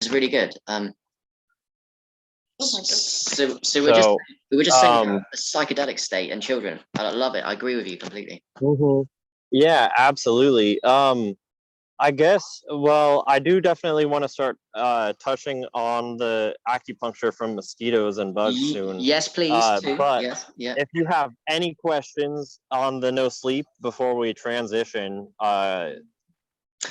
It's really good. Oh my God. So we were just saying a psychedelic state and children. I love it. I agree with you completely. Yeah, absolutely. I guess, well, I do definitely want to start touching on the acupuncture from mosquitoes and bugs soon. Yes, please. But yes, yeah. if you have any questions on the no sleep before we transition,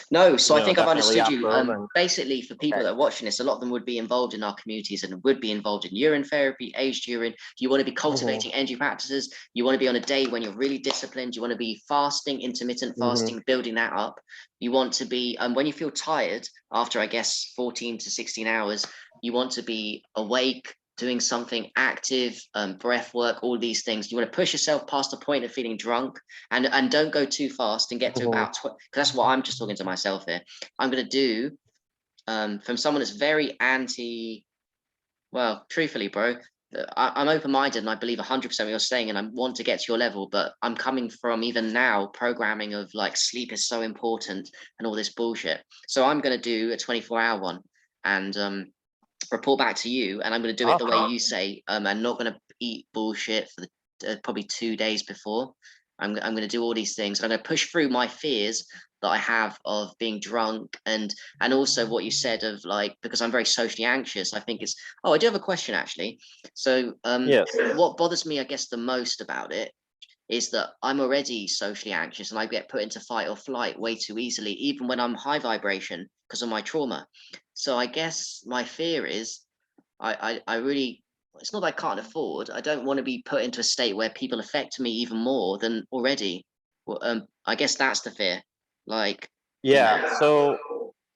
no, so I think I've definitely understood you. after them. Basically, for people that are watching this, a lot of them would be involved in our communities and would be involved in urine therapy, aged urine. You want to be cultivating energy practices. You want to be on a day when you're really disciplined. You want to be fasting, intermittent fasting, building that up. You want to be, when you feel tired after, I guess, 14 to 16 hours, you want to be awake, doing something active, breath work, all these things. You want to push yourself past the point of feeling drunk, and don't go too fast and get to about, because that's what I'm just talking to myself here. I'm going to do, from someone that's very well, truthfully, bro, I'm open-minded and I believe 100% what you're saying, and I want to get to your level, but I'm coming from even now programming of like sleep is so important and all this bullshit. So I'm going to do a 24-hour one and report back to you, and I'm going to do it the way you say. I'm not going to eat bullshit for the probably 2 days before. I'm going to do all these things. I'm going to push through my fears that I have of being drunk, and also what you said of like, because I'm very socially anxious. I think it's. Oh, I do have a question actually. So Yes. what bothers me, I guess, the most about it is that I'm already socially anxious and I get put into fight or flight way too easily, even when I'm high vibration because of my trauma. So I guess my fear is I really, it's not that I can't afford. I don't want to be put into a state where people affect me even more than already. Well, I guess that's the fear. Like, Yeah, so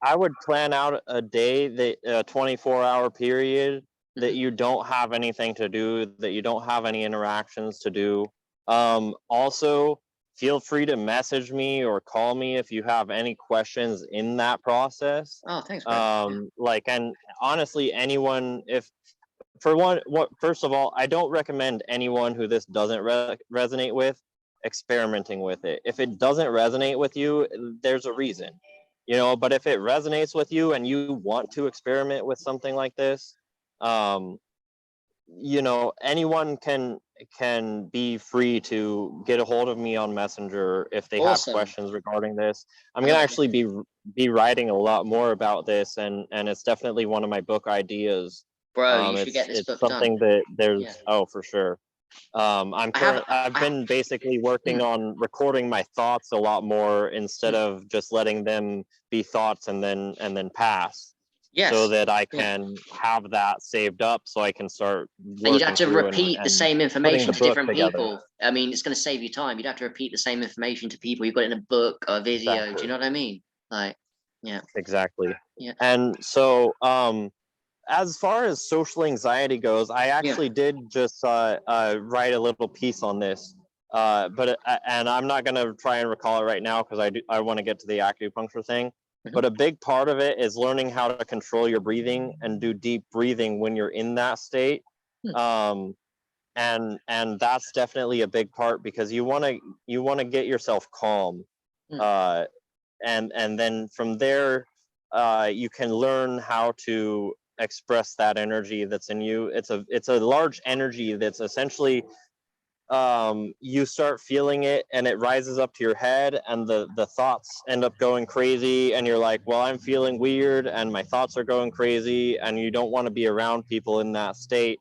I would plan out a day, that a 24-hour period that you don't have anything to do, that you don't have any interactions to do. Also, feel free to message me or call me if you have any questions in that process. Oh, thanks, bro. And honestly, anyone, if first of all, I don't recommend anyone who this doesn't resonate with experimenting with it. If it doesn't resonate with you, there's a reason, but if it resonates with you and you want to experiment with something like this, anyone can be free to get a hold of me on Messenger if they have questions regarding this. I'm going to actually be writing a lot more about this, and it's definitely one of my book ideas. Bro, you should get this book something done. that there's for sure. I've been basically working on recording my thoughts a lot more instead of just letting them be thoughts and then pass. Yes. So that I can have that saved up, so I can start working. And you'd have to repeat the same information to different together. people. I mean, it's going to save you time. You'd have to repeat the same information to people. You've got it in a book or a video. Exactly. Do you know what I mean? Like, yeah. Exactly. Yeah. And so, as far as social anxiety goes, I actually did just write a little piece on this. But I'm not going to try and recall it right now because I want to get to the acupuncture thing. But a big part of it is learning how to control your breathing and do deep breathing when you're in that state. And that's definitely a big part, because you want to get yourself calm. And then from there, you can learn how to express that energy that's in you. It's a large energy that's essentially, you start feeling it and it rises up to your head, and the thoughts end up going crazy, and you're like, well, I'm feeling weird and my thoughts are going crazy, and you don't want to be around people in that state.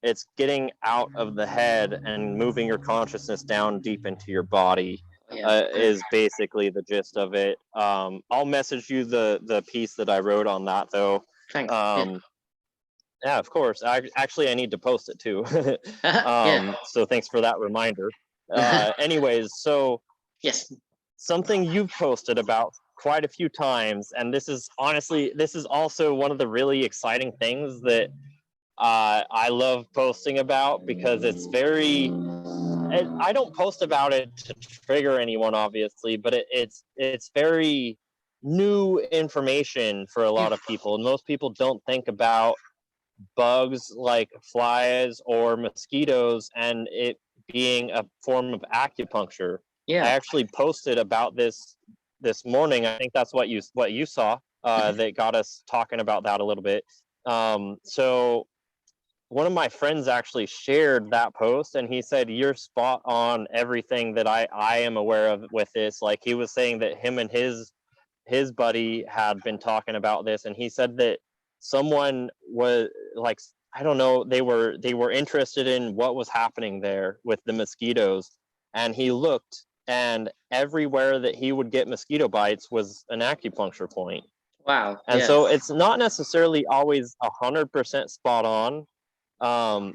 It's getting out of the head and moving your consciousness down deep into your body. Is basically the gist of it. I'll message you the piece that I wrote on that, though. Thanks. Yeah, of course. I need to post it too. So thanks for that reminder. Anyways, so yes, something you've posted about quite a few times, and this is also one of the really exciting things that I love posting about, because it's very. I don't post about it to trigger anyone, obviously, but it's very new information for a lot of people, and most people don't think about bugs like flies or mosquitoes and it being a form of acupuncture. I actually posted about this morning. I think that's what you saw. that got us talking about that a little bit. So one of my friends actually shared that post, and he said, you're spot on everything that I am aware of with this. Like, he was saying that him and his buddy had been talking about this, and he said that someone was like, I don't know, they were interested in what was happening there with the mosquitoes, and he looked, and everywhere that he would get mosquito bites was an acupuncture point. Wow. And Yeah. so it's not necessarily always 100% spot on.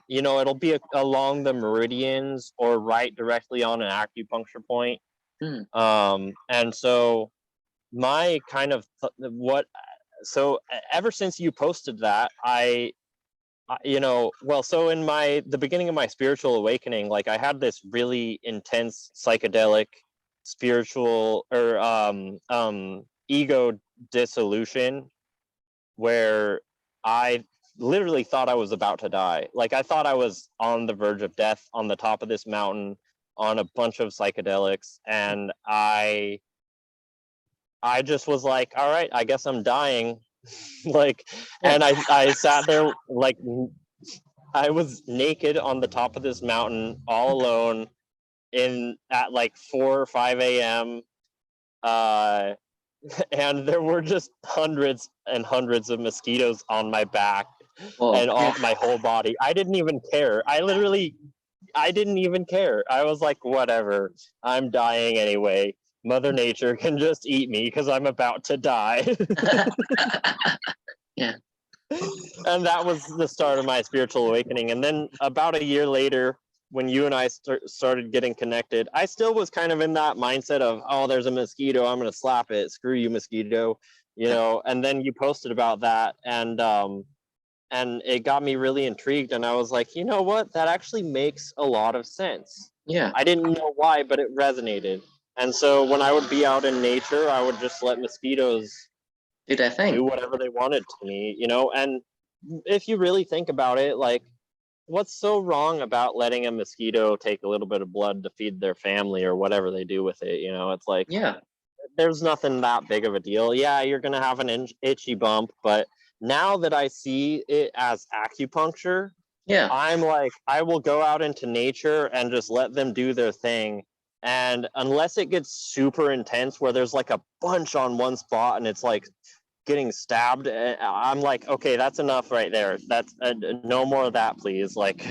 You know, it'll be along the meridians or right directly on an acupuncture point. And so my kind of ever since you posted that, you know, well, so in the beginning of my spiritual awakening, like, I had this really intense psychedelic spiritual or ego dissolution where I literally thought I was about to die. Like, I thought I was on the verge of death on the top of this mountain on a bunch of psychedelics, and I just was like, all right, I guess I'm dying. Like, and I sat there, like, I was naked on the top of this mountain all alone at like 4 or 5 a.m. And there were just hundreds and hundreds of mosquitoes on my back and all my whole body. I didn't even care. I didn't even care. I was like, whatever, I'm dying anyway. Mother Nature can just eat me because I'm about to die. Yeah. And that was the start of my spiritual awakening. And then about a year later, when you and I started getting connected, I still was kind of in that mindset of, oh, there's a mosquito, I'm going to slap it. Screw you, mosquito. You know, and then you posted about that, and it got me really intrigued. And I was like, you know what? That actually makes a lot of sense. Yeah. I didn't know why, but it resonated. And so when I would be out in nature, I would just let mosquitoes do their thing, do whatever they wanted to me, you know. And if you really think about it, like, what's so wrong about letting a mosquito take a little bit of blood to feed their family or whatever they do with it? You know, it's like, yeah, there's nothing that big of a deal. Yeah, you're gonna have an itchy bump, but now that I see it as acupuncture, yeah, I'm like, I will go out into nature and just let them do their thing. And unless it gets super intense where there's like a bunch on one spot and it's like getting stabbed, I'm like, okay, that's enough right there. That's no more of that, please. Like,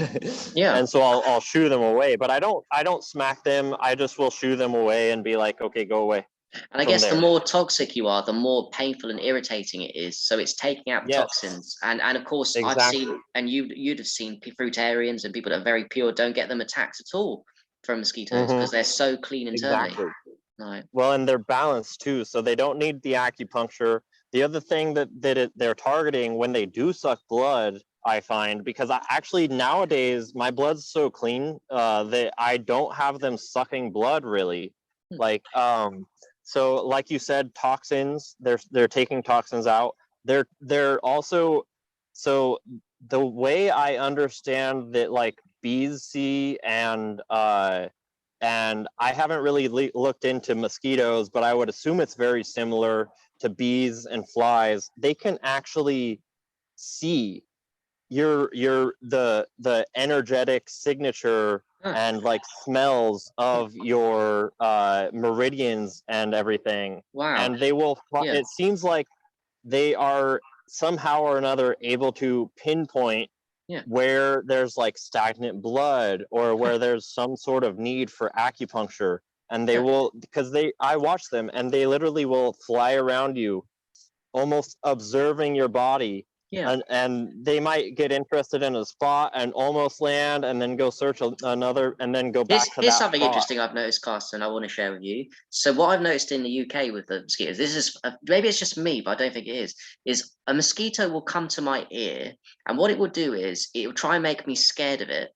yeah. and so I'll shoo them away, but I don't smack them. I just will shoo them away and be like, okay, go away. And I guess the more toxic you are, the more painful and irritating it is. So it's taking out the toxins. And of course, exactly. I've seen, and you'd have seen fruitarians and people that are very pure don't get them attacked at all from mosquitoes because they're so clean internally. Exactly. Right. Well, and they're balanced too, so they don't need the acupuncture. The other thing that they're targeting when they do suck blood, I find, because actually nowadays my blood's so clean that I don't have them sucking blood really. Like, so like you said, toxins, they're taking toxins out. They're also, so the way I understand that, like, bees see, and I haven't really looked into mosquitoes, but I would assume it's very similar to bees and flies. They can actually see the energetic signature and like smells of your meridians and everything. Wow. And they will, it seems like they are somehow or another able to pinpoint where there's like stagnant blood or where there's some sort of need for acupuncture. And they will, because I watch them and they literally will fly around you, almost observing your body. And they might get interested in a spot and almost land and then go search another and then go back to that Here's something spot. interesting I've noticed, Carson, I want to share with you. So what I've noticed in the UK with the mosquitoes, this is maybe it's just me, but I don't think it is a mosquito will come to my ear, and what it will do is it will try and make me scared of it.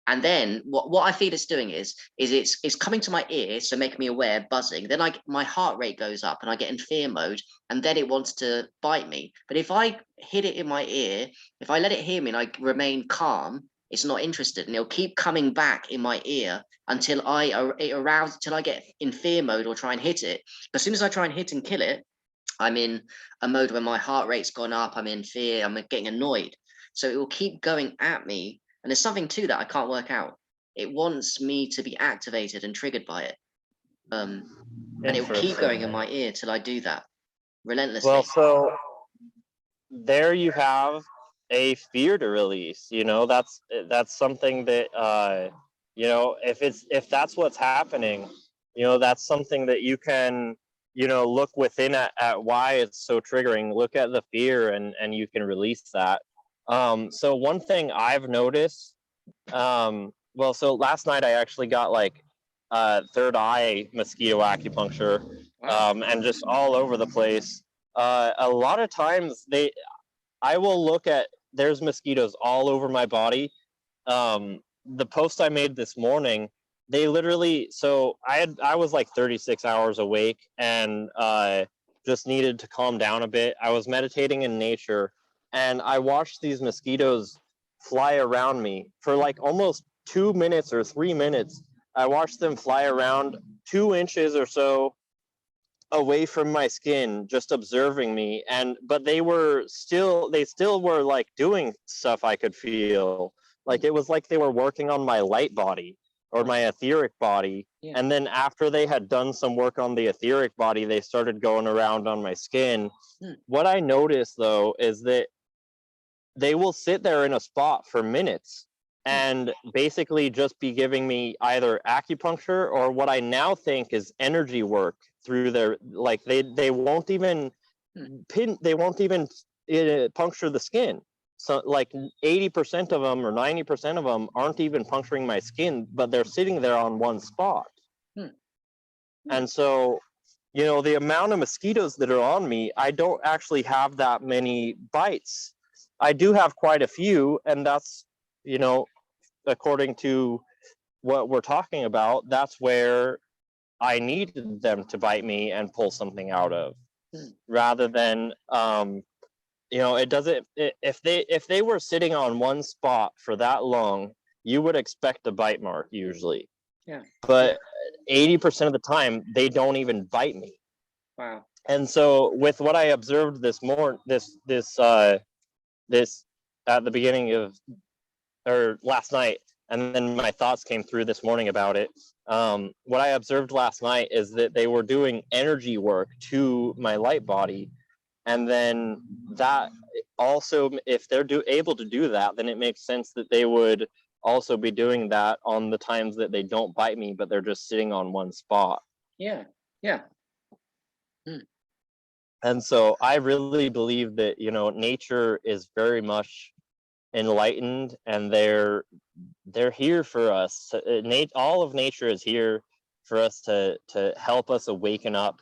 And then what I feel it's doing is it's coming to my ear, so making me aware, buzzing. Then my heart rate goes up and I get in fear mode, and then it wants to bite me. But if I hit it in my ear, if I let it hear me and I remain calm, it's not interested, and it'll keep coming back in my ear until it arouse, till I get in fear mode or try and hit it. As soon as I try and hit and kill it, I'm in a mode where my heart rate's gone up, I'm in fear, I'm getting annoyed. So it will keep going at me. And there's something to that I can't work out. It wants me to be activated and triggered by it. And it will keep going in my ear till I do that relentlessly. Well, so there you have a fear to release. You know, that's something that you know, if that's what's happening, you know, that's something that you can, you know, look within at why it's so triggering. Look at the fear, and you can release that. So one thing I've noticed, well, so last night I actually got like third eye mosquito acupuncture, and just all over the place. A lot of times I will look at, there's mosquitoes all over my body. The post I made this morning, they literally, so I was like 36 hours awake, and just needed to calm down a bit. I was meditating in nature, and I watched these mosquitoes fly around me for like almost 2 minutes or 3 minutes. I watched them fly around 2 inches or so away from my skin, just observing me. But they still were like doing stuff I could feel. Like it was like they were working on my light body or my etheric body. Yeah. And then after they had done some work on the etheric body, they started going around on my skin. What I noticed though is that they will sit there in a spot for minutes and basically just be giving me either acupuncture or what I now think is energy work through their, like they won't even puncture the skin. So like 80% of them or 90% of them aren't even puncturing my skin, but they're sitting there on one spot. And so, you know, the amount of mosquitoes that are on me, I don't actually have that many bites. I do have quite a few, and that's, you know, according to what we're talking about, that's where I needed them to bite me and pull something out of, rather than, you know, it doesn't, if they were sitting on one spot for that long, you would expect a bite mark usually. Yeah. But 80% of the time, they don't even bite me. Wow. And so with what I observed this at the beginning of, or last night, and then my thoughts came through this morning about it. What I observed last night is that they were doing energy work to my light body. And then that also, if they're able to do that, then it makes sense that they would also be doing that on the times that they don't bite me, but they're just sitting on one spot. Yeah. Yeah. And so I really believe that, you know, nature is very much enlightened, and they're here for us. All of nature is here for us to help us awaken up.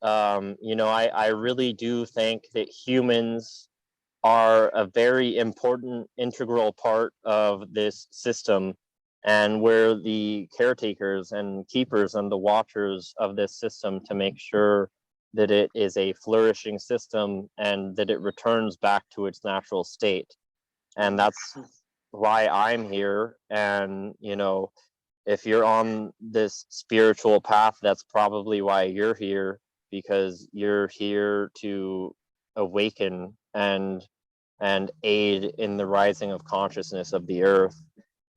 You know, I really do think that humans are a very important integral part of this system, and we're the caretakers and keepers and the watchers of this system to make sure that it is a flourishing system and that it returns back to its natural state. And that's why I'm here. And, you know, if you're on this spiritual path, that's probably why you're here, because you're here to awaken and aid in the rising of consciousness of the earth,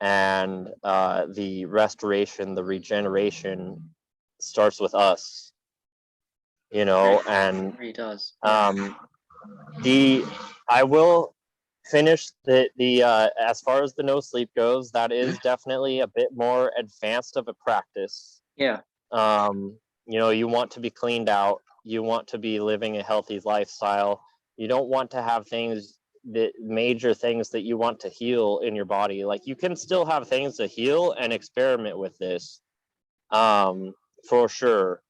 and the restoration, the regeneration starts with us, you know. And it really does. I will finish the as far as the no sleep goes, that is definitely a bit more advanced of a practice. Yeah. You know, you want to be cleaned out, you want to be living a healthy lifestyle, you don't want to have major things that you want to heal in your body. Like, you can still have things to heal and experiment with this, for sure.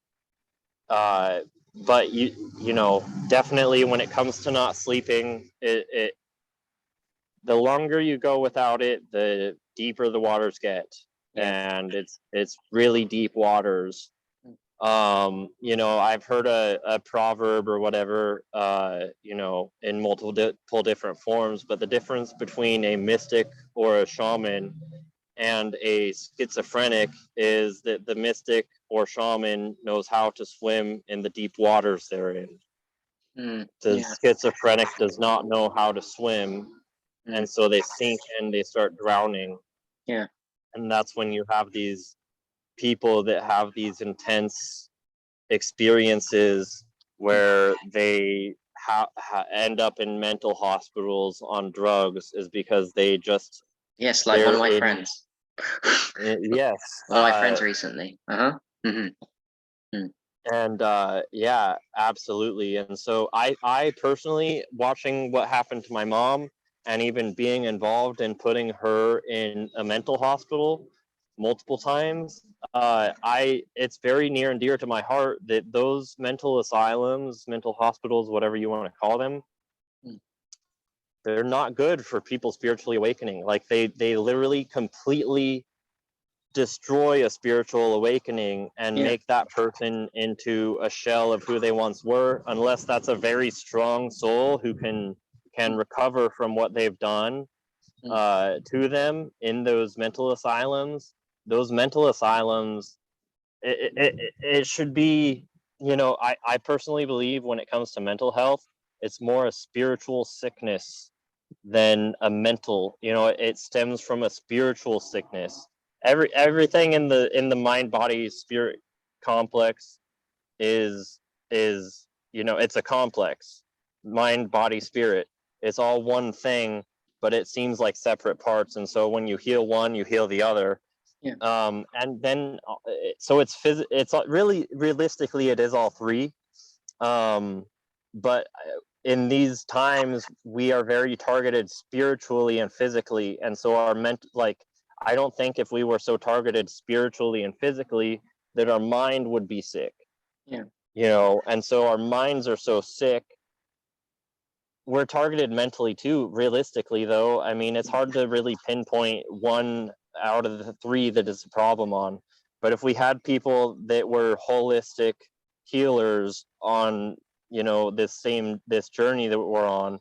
But you know, definitely when it comes to not sleeping, it the longer you go without it, the deeper the waters get. Yeah. And it's really deep waters. You know, I've heard a proverb or whatever, you know, in multiple different forms, but the difference between a mystic or a shaman and a schizophrenic is that the mystic or shaman knows how to swim in the deep waters they're in. The schizophrenic does not know how to swim, and so they sink and they start drowning. Yeah. And that's when you have these people that have these intense experiences where they end up in mental hospitals on drugs, is because they just yes, like one of my friends. Yes, one of my friends recently. And yeah, absolutely. And so I personally, watching what happened to my mom and even being involved in putting her in a mental hospital multiple times, it's very near and dear to my heart that those mental asylums, mental hospitals, whatever you want to call them, they're not good for people spiritually awakening. Like they literally completely destroy a spiritual awakening and make that person into a shell of who they once were, unless that's a very strong soul who can recover from what they've done to them in those mental asylums. Those mental asylums, it should be, I personally believe when it comes to mental health, it's more a spiritual sickness than a mental, it stems from a spiritual sickness. Everything in the mind body spirit complex is it's a complex. Mind body spirit, it's all one thing, but it seems like separate parts, and so when you heal one, you heal the other. And then so it's really, realistically, it is all three. But in these times, we are very targeted spiritually and physically, and so our I don't think if we were so targeted spiritually and physically that our mind would be sick. And so our minds are so sick. We're targeted mentally too, realistically, though. I mean, it's hard to really pinpoint one out of the three that is a problem on. But if we had people that were holistic healers on, this journey that we're on,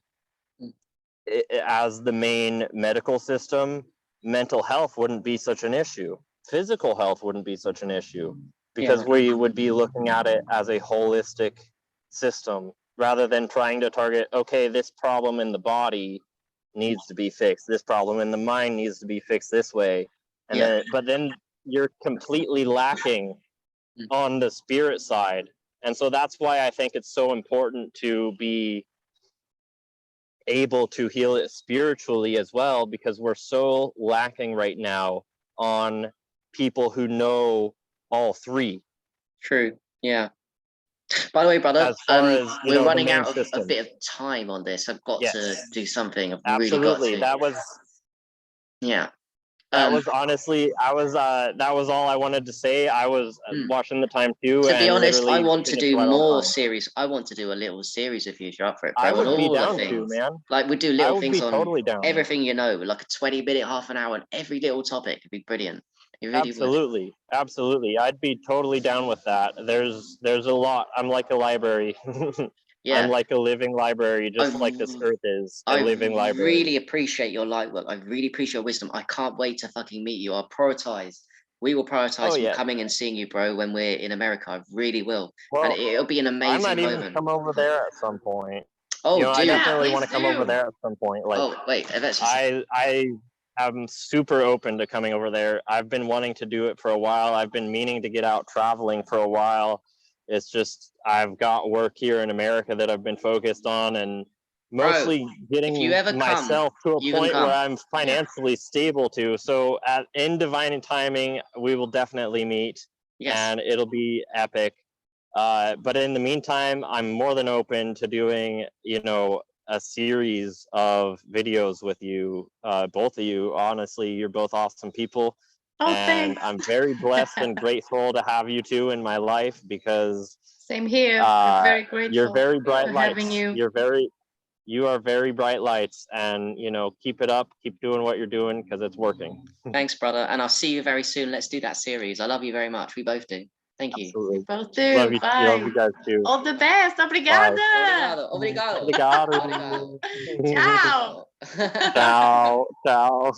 as the main medical system, mental health wouldn't be such an issue. Physical health wouldn't be such an issue, because we would be looking at it as a holistic system rather than trying to target, okay, this problem in the body needs to be fixed, this problem in the mind needs to be fixed this way. But then you're completely lacking on the spirit side. And so that's why I think it's so important to be able to heal it spiritually as well, because we're so lacking right now on people who know all three. True. Yeah. By the way, brother, we're running out of a bit of time on this. I've got to do something. I've really got to. That was honestly, that was all I wanted to say. I was watching the time too. To be honest, I want to do more series. I want to do a little series if you're up for it. I would be down to, man. Like we do little things on totally down. Everything, like a 20-minute, half an hour on every little topic. It'd be brilliant. It really absolutely would. Absolutely. I'd be totally down with that. There's a lot. I'm like a library. I'm like a living library, just like this earth is a living library. I really appreciate your light work. I really appreciate your wisdom. I can't wait to fucking meet you. I'll prioritize. We will prioritize coming and seeing you, bro, when we're in America. I really will. Well, and it'll be an amazing moment. I might even come over there at some point. Oh, dude. I definitely want to come over there at some point. Like, I am super open to coming over there. I've been wanting to do it for a while. I've been meaning to get out traveling for a while. It's just, I've got work here in America that I've been focused on, and mostly getting myself to a point where I'm financially stable to. So in divine timing, we will definitely meet, and it'll be epic. But in the meantime, I'm more than open to doing, a series of videos with you, both of you. Honestly, you're both awesome people. And I'm very blessed and grateful to have you two in my life, because same here. I'm very grateful. You're very bright lights. Having you. You are very bright lights, and keep it up, keep doing what you're doing, because it's working. Thanks, brother, and I'll see you very soon. Let's do that series. I love you very much. We both do. Thank you. Absolutely. We both do. Love you, bye. Love you guys too. All the best. Obrigada. Obrigado. Obrigado. Ciao. Ciao. Ciao.